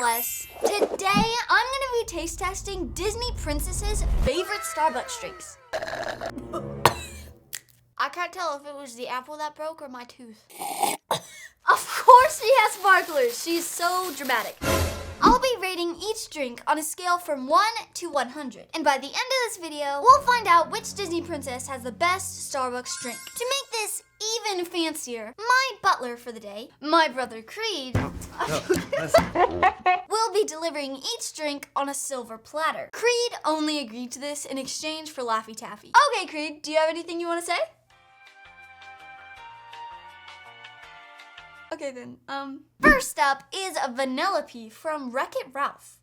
bless. Today, I'm gonna be taste testing Disney princesses' favorite Starbucks drinks. I can't tell if it was the apple that broke or my tooth. Of course she has sparklers. She's so dramatic. I'll be rating each drink on a scale from 1 to 100. And by the end of this video, we'll find out which Disney princess has the best Starbucks drink. To make this even fancier, my butler for the day, my brother Creed, will be delivering each drink on a silver platter. Creed only agreed to this in exchange for Laffy Taffy. Okay, Creed, do you have anything you want to say? Okay then, first up is a Vanellope from Wreck-It Ralph.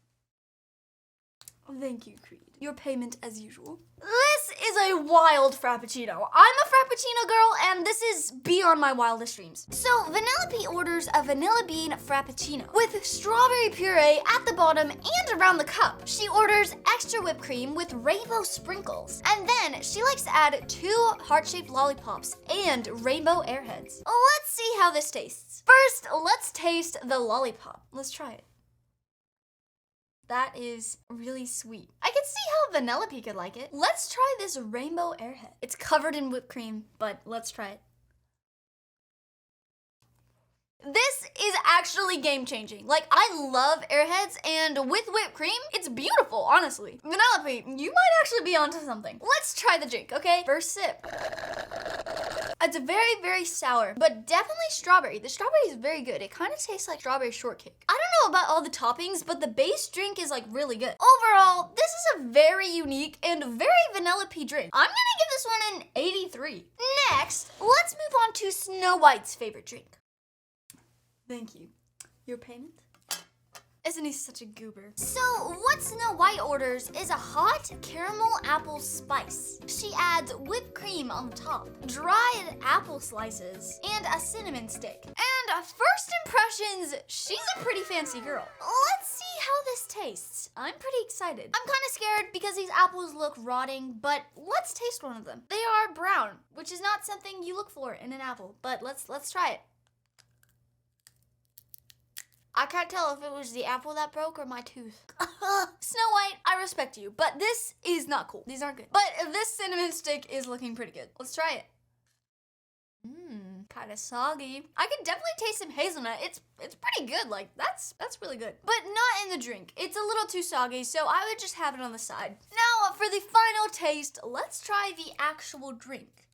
Thank you, Creed. Your payment as usual. This is a wild Frappuccino. I'm a Frappuccino girl, and this is beyond my wildest dreams. So, Vanellope orders a vanilla bean Frappuccino with strawberry puree at the bottom and around the cup. She orders extra whipped cream with rainbow sprinkles. And then she likes to add 2 heart-shaped lollipops and rainbow airheads. Let's see how this tastes. First, let's taste the lollipop. Let's try it. That is really sweet. I can see how Vanellope could like it. Let's try this rainbow airhead. It's covered in whipped cream, but let's try it. This is actually game-changing. Like, I love airheads, and with whipped cream, it's beautiful, honestly. Vanellope, you might actually be onto something. Let's try the drink, okay? First sip. It's very, very sour, but definitely strawberry. The strawberry is very good. It kind of tastes like strawberry shortcake. I don't know about all the toppings, but the base drink is like really good. Overall, this is a very unique and very Vanellope drink. I'm gonna give this one an 83. Next, let's move on to Snow White's favorite drink. Thank you. Your payment? Isn't he such a goober? So what Snow White orders is a hot caramel apple spice. She adds whipped cream on the top, dried apple slices, and a cinnamon stick. And first impressions, she's a pretty fancy girl. Let's see how this tastes. I'm pretty excited. I'm kind of scared because these apples look rotting, but let's taste one of them. They are brown, which is not something you look for in an apple, but let's try it. I can't tell if it was the apple that broke or my tooth. Snow White, I respect you, but this is not cool. These aren't good. But this cinnamon stick is looking pretty good. Let's try it. Kind of soggy. I can definitely taste some hazelnut. It's pretty good. Like, that's really good. But not in the drink. It's a little too soggy, so I would just have it on the side. Now, for the final taste, let's try the actual drink.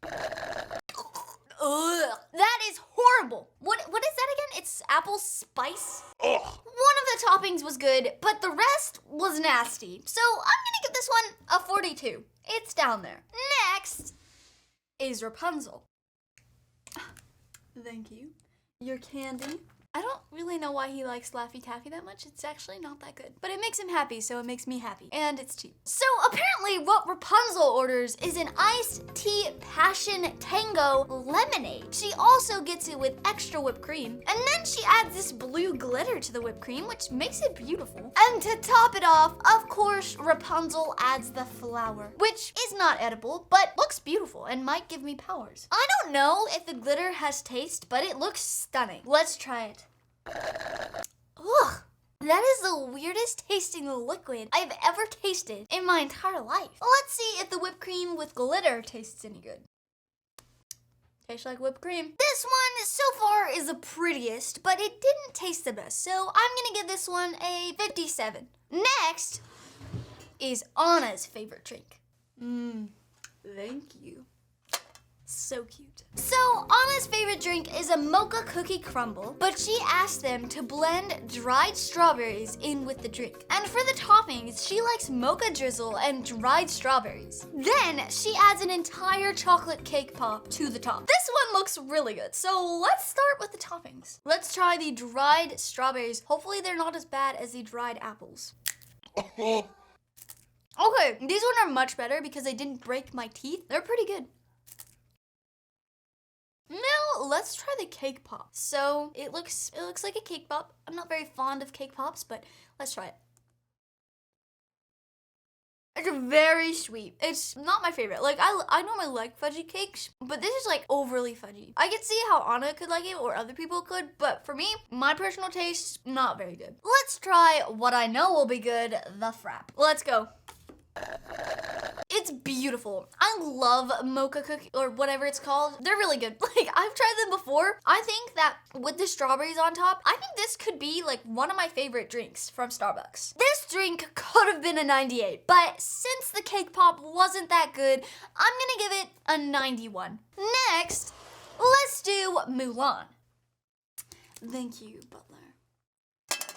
Ugh, that is horrible. What is that again? It's apple spice? Ugh. One of the toppings was good, but the rest was nasty. So I'm gonna give this one a 42. It's down there. Next is Rapunzel. Thank you. Your candy. I don't really know why he likes Laffy Taffy that much. It's actually not that good. But it makes him happy, so it makes me happy. And it's cheap. So apparently what Rapunzel orders is an iced tea passion tango lemonade. She also gets it with extra whipped cream. And then she adds this blue glitter to the whipped cream, which makes it beautiful. And to top it off, of course, Rapunzel adds the flower, which is not edible, but looks beautiful and might give me powers. I don't know if the glitter has taste, but it looks stunning. Let's try it. Ugh, that is the weirdest tasting liquid I've ever tasted in my entire life. Let's see if the whipped cream with glitter tastes any good. Tastes like whipped cream. This one so far is the prettiest, but it didn't taste the best, so I'm gonna give this one a 57. Next is Anna's favorite drink. Thank you. So cute. So Anna's favorite drink is a mocha cookie crumble, but she asked them to blend dried strawberries in with the drink. And for the toppings, she likes mocha drizzle and dried strawberries. Then she adds an entire chocolate cake pop to the top. This one looks really good. So let's start with the toppings. Let's try the dried strawberries. Hopefully they're not as bad as the dried apples. Okay, these ones are much better because they didn't break my teeth. They're pretty good. Now let's try the cake pop. So it looks like a cake pop. I'm not very fond of cake pops, but let's try it. It's very sweet. It's not my favorite. Like, I normally like fudgy cakes, but this is like overly fudgy. I could see how Anna could like it or other people could, but for me, my personal taste, not very good. Let's try what I know will be good, the frap. Let's go. It's beautiful. I love mocha cookie or whatever it's called. They're really good. Like, I've tried them before. I think that with the strawberries on top, I think this could be like one of my favorite drinks from Starbucks. This drink could have been a 98, but since the cake pop wasn't that good, I'm gonna give it a 91. Next, let's do Mulan. Thank you, Butler.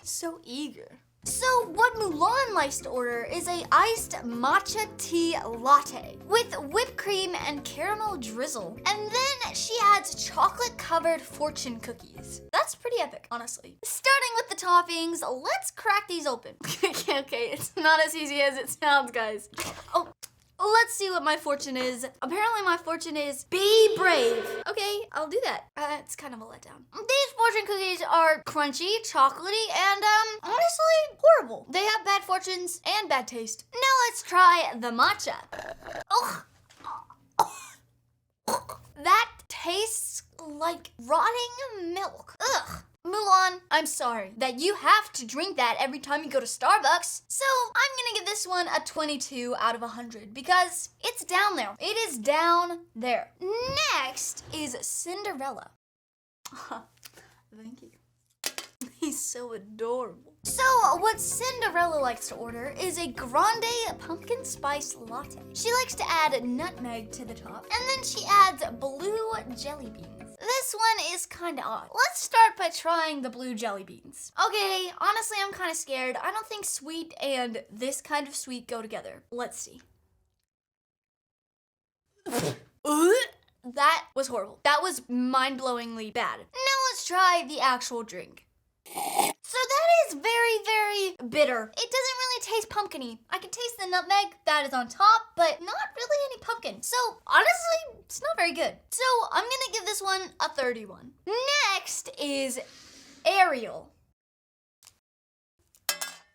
So eager. So what Mulan likes to order is a iced matcha tea latte with whipped cream and caramel drizzle. And then she adds chocolate covered fortune cookies. That's pretty epic, honestly. Starting with the toppings, let's crack these open. Okay, it's not as easy as it sounds, guys. Oh. Let's see what my fortune is. Apparently my fortune is be brave. Okay, I'll do that. It's kind of a letdown. These fortune cookies are crunchy, chocolatey, and honestly horrible. They have bad fortunes and bad taste. Now let's try the matcha. Ugh. That tastes like rotting milk. Ugh. Mulan, I'm sorry that you have to drink that every time you go to Starbucks. So I'm gonna give this one a 22 out of 100 because it's down there. It is down there. Next is Cinderella. Thank you. He's so adorable. So what Cinderella likes to order is a grande pumpkin spice latte. She likes to add nutmeg to the top, and then she adds blue jelly beans. This one is kind of odd. Let's start by trying the blue jelly beans. Okay, honestly, I'm kind of scared. I don't think sweet and this kind of sweet go together. Let's see. That was horrible. That was mind-blowingly bad. Now let's try the actual drink. So that is very, very bitter. It doesn't really taste pumpkin-y. I can taste the nutmeg that is on top, but not really any pumpkin. So honestly, it's not very good. So I'm gonna give this one a 31. Next is Ariel.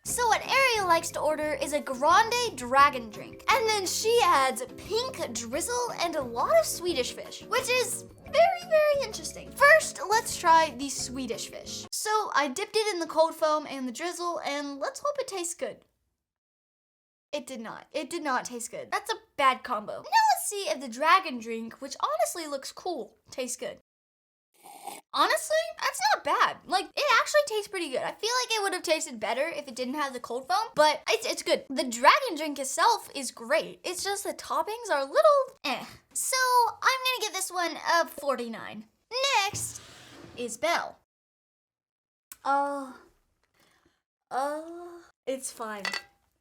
So what Ariel likes to order is a grande dragon drink. And then she adds pink drizzle and a lot of Swedish fish, which is very, very interesting. First, let's try the Swedish fish. So I dipped it in the cold foam and the drizzle, and let's hope it tastes good. It did not. It did not taste good. That's a bad combo. Now let's see if the dragon drink, which honestly looks cool, tastes good. Honestly, that's not bad. Like, it actually tastes pretty good. I feel like it would have tasted better if it didn't have the cold foam, but it's good. The dragon drink itself is great. It's just the toppings are a little eh. So I'm gonna give this one a 49. Next is Belle. It's fine.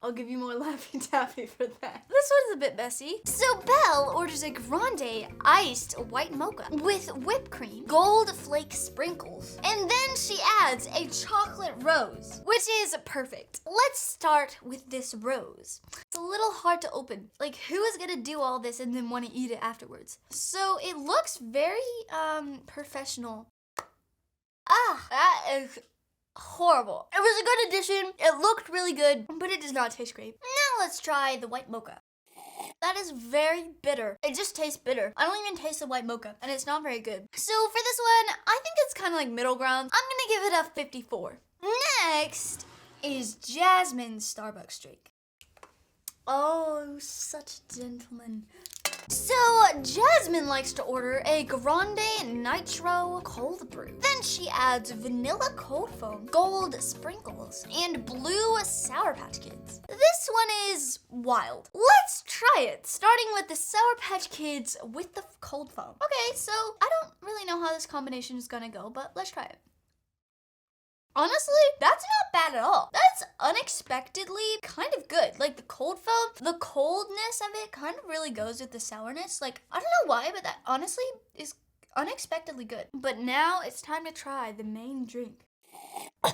I'll give you more Laffy Taffy for that. This one's a bit messy. So Belle orders a grande iced white mocha with whipped cream, gold flake sprinkles, and then she adds a chocolate rose, which is perfect. Let's start with this rose. It's a little hard to open. Like, who is gonna do all this and then want to eat it afterwards? So it looks very professional. That is horrible. It was a good addition. It looked really good, but it does not taste great. Now let's try the white mocha. That is very bitter. It just tastes bitter. I don't even taste the white mocha, and it's not very good. So for this one, I think it's kind of like middle ground. I'm gonna give it a 54. Next is Jasmine's Starbucks drink. Oh, such a gentleman. So Jasmine likes to order a grande nitro cold brew. Then she adds vanilla cold foam, gold sprinkles, and blue Sour Patch Kids. This one is wild. Let's try it, starting with the Sour Patch Kids with the cold foam. Okay, so I don't really know how this combination is gonna go, but let's try it. Honestly, that's not bad at all. That's unexpectedly kind of good. Like the cold foam, the coldness of it kind of really goes with the sourness. Like, I don't know why, but that honestly is unexpectedly good. But now it's time to try the main drink. Do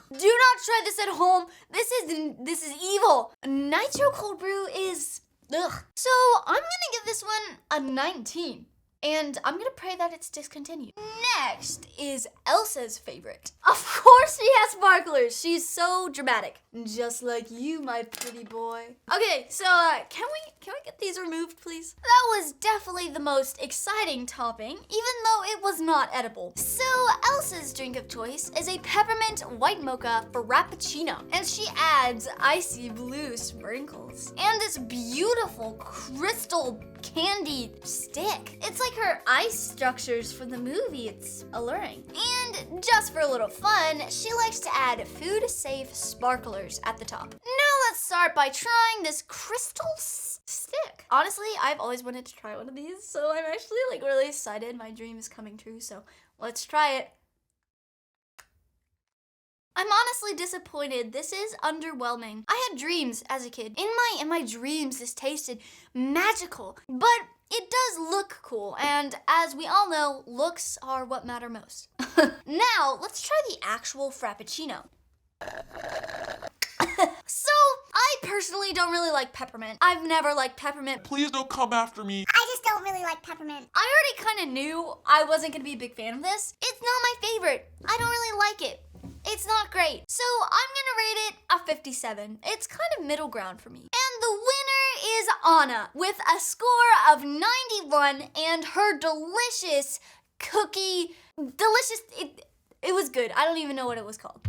not try this at home. This is evil. Nitro cold brew is ugh. So I'm gonna give this one a 19. And I'm gonna pray that it's discontinued. Next is Elsa's favorite. Of course she has sparklers. She's so dramatic. Just like you, my pretty boy. Okay, so can we get these removed, please? That was definitely the most exciting topping, even though it was not edible. So Elsa's drink of choice is a peppermint white mocha frappuccino, and she adds icy blue sprinkles and this beautiful crystal candy stick. It's like her ice structures from the movie. It's alluring. And just for a little fun, she likes to add food-safe sparklers at the top. Now let's start by trying this crystal stick. Honestly, I've always wanted to try one of these, so I'm actually like really excited. My dream is coming true, so let's try it. I'm honestly disappointed. This is underwhelming. I had dreams as a kid. In my dreams, this tasted magical, but it does look cool, and as we all know, looks are what matter most. Now, let's try the actual frappuccino. So, I personally don't really like peppermint. I've never liked peppermint. Please don't come after me. I just don't really like peppermint. I already kind of knew I wasn't gonna be a big fan of this. It's not my favorite. I don't really like it. It's not great. So I'm gonna rate it a 57. It's kind of middle ground for me. And the winner is Anna with a score of 91 and her delicious cookie, it was good. I don't even know what it was called.